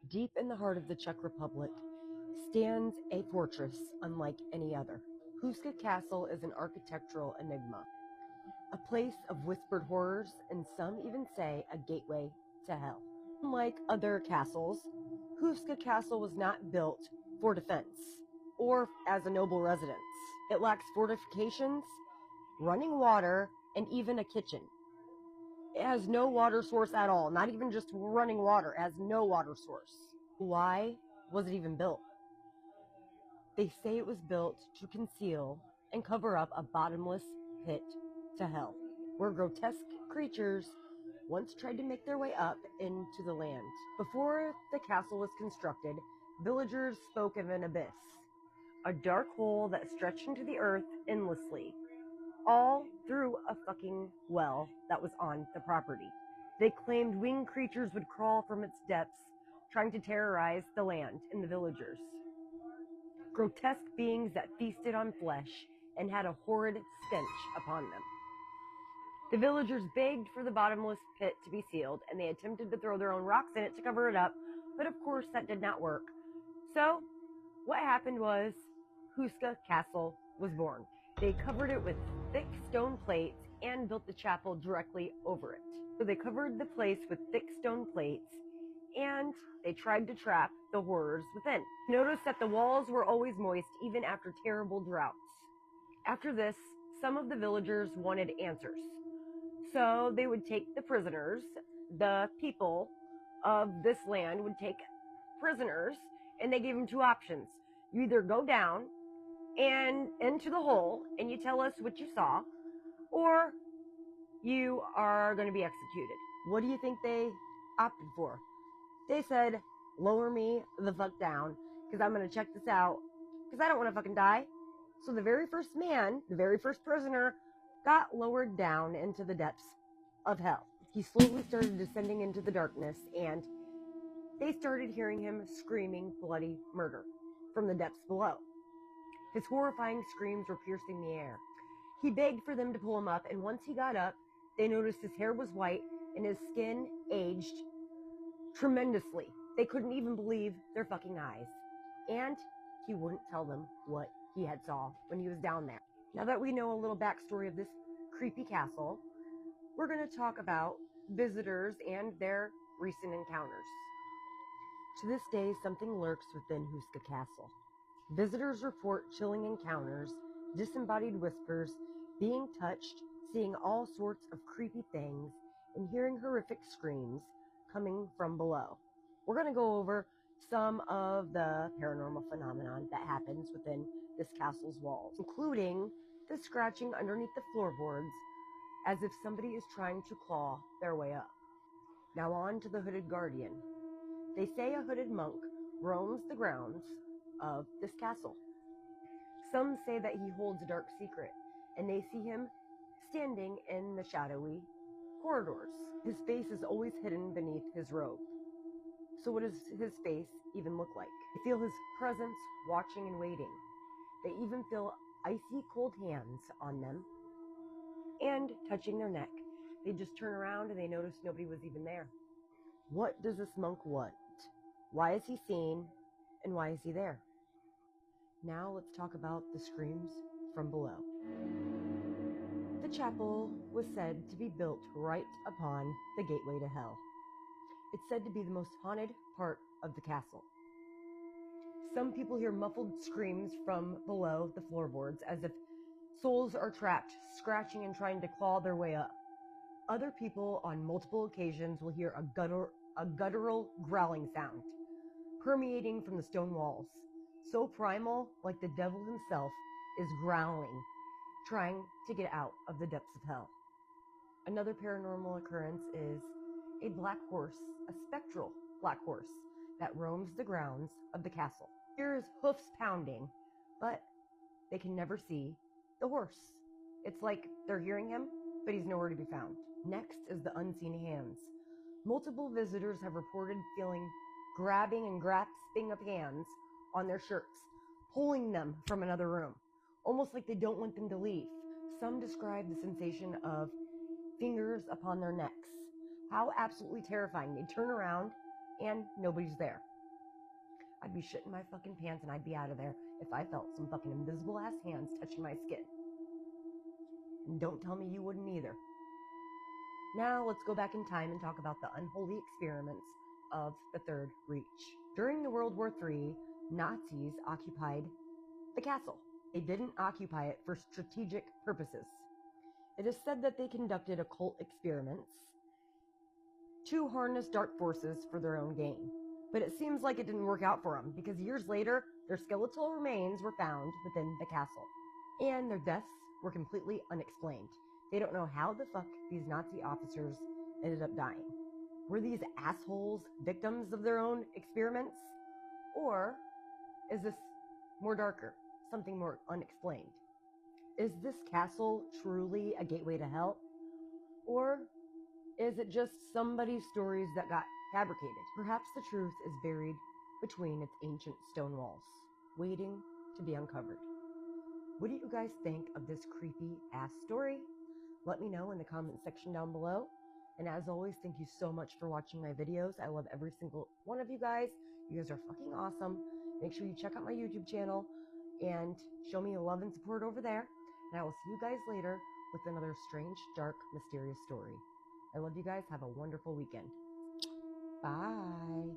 Deep in the heart of the Czech Republic stands a fortress unlike any other. Houska Castle is an architectural enigma, a place of whispered horrors, and some even say a gateway to hell. Unlike other castles, Houska Castle was not built for defense or as a noble residence. It lacks fortifications, running water, and even a kitchen. It has no water source at all, not even just running water. It has no water source. Why was it even built? They say it was built to conceal and cover up a bottomless pit to hell, where grotesque creatures once tried to make their way up into the land. Before the castle was constructed, villagers spoke of an abyss, a dark hole that stretched into the earth endlessly, all through a fucking well that was on the property. They claimed winged creatures would crawl from its depths, trying to terrorize the land and the villagers. Grotesque beings that feasted on flesh and had a horrid stench upon them. The villagers begged for the bottomless pit to be sealed, and they attempted to throw their own rocks in it to cover it up, but of course that did not work. So, what happened was, Houska Castle was born. They covered it with thick stone plates and built the chapel directly over it. So they covered the place with thick stone plates, and they tried to trap the horrors within. Notice that the walls were always moist, even after terrible droughts. After this, some of the villagers wanted answers. So they would take the prisoners, the people of this land would take prisoners, and they gave them two options. You either go down and into the hole and you tell us what you saw, or you are going to be executed. What do you think they opted for? They said, lower me the fuck down, because I'm going to check this out, because I don't want to fucking die. So the very first man, the very first prisoner, got lowered down into the depths of hell. He slowly started descending into the darkness, and they started hearing him screaming bloody murder from the depths below. His horrifying screams were piercing the air. He begged for them to pull him up, and once he got up, they noticed his hair was white and his skin aged tremendously. They couldn't even believe their fucking eyes. And he wouldn't tell them what he had saw when he was down there. Now that we know a little backstory of this creepy castle, we're going to talk about visitors and their recent encounters. To this day, something lurks within Houska Castle. Visitors report chilling encounters, disembodied whispers, being touched, seeing all sorts of creepy things, and hearing horrific screams coming from below. We're going to go over some of the paranormal phenomenon that happens within this castle's walls, including the scratching underneath the floorboards as if somebody is trying to claw their way up. Now on to the hooded guardian. They say a hooded monk roams the grounds of this castle. Some say that he holds a dark secret, and they see him standing in the shadowy corridors. His face is always hidden beneath his robe. So what does his face even look like? They feel his presence watching and waiting. They even feel icy cold hands on them and touching their neck. They just turn around and they notice nobody was even there. What does this monk want? Why is he seen, and why is he there? Now let's talk about the screams from below. The chapel was said to be built right upon the gateway to hell. It's said to be the most haunted part of the castle. Some people hear muffled screams from below the floorboards as if souls are trapped, scratching and trying to claw their way up. Other people on multiple occasions will hear a guttural growling sound, permeating from the stone walls, so primal, like the devil himself is growling, trying to get out of the depths of hell. Another paranormal occurrence is a black horse, a spectral black horse, that roams the grounds of the castle. Hears hoofs pounding, but they can never see the horse. It's like they're hearing him, but he's nowhere to be found. Next is the unseen hands. Multiple visitors have reported feeling grabbing and grasping of hands on their shirts, pulling them from another room, almost like they don't want them to leave. Some describe the sensation of fingers upon their necks. How absolutely terrifying. They turn around and nobody's there. I'd be shitting my fucking pants and I'd be out of there if I felt some fucking invisible ass hands touching my skin. And don't tell me you wouldn't either. Now let's go back in time and talk about the unholy experiments of the Third Reich. During the World War III, Nazis occupied the castle. They didn't occupy it for strategic purposes. It is said that they conducted occult experiments to harness dark forces for their own gain. But it seems like it didn't work out for them, because years later, their skeletal remains were found within the castle. And their deaths were completely unexplained. They don't know how the fuck these Nazi officers ended up dying. Were these assholes victims of their own experiments? Or is this more darker, something more unexplained? Is this castle truly a gateway to hell? Or is it just somebody's stories that got fabricated? Perhaps the truth is buried between its ancient stone walls, waiting to be uncovered. What do you guys think of this creepy ass story? Let me know in the comment section down below. And as always, thank you so much for watching my videos. I love every single one of you guys. You guys are fucking awesome. Make sure you check out my YouTube channel and show me love and support over there. And I will see you guys later with another strange, dark, mysterious story. I love you guys. Have a wonderful weekend. Bye.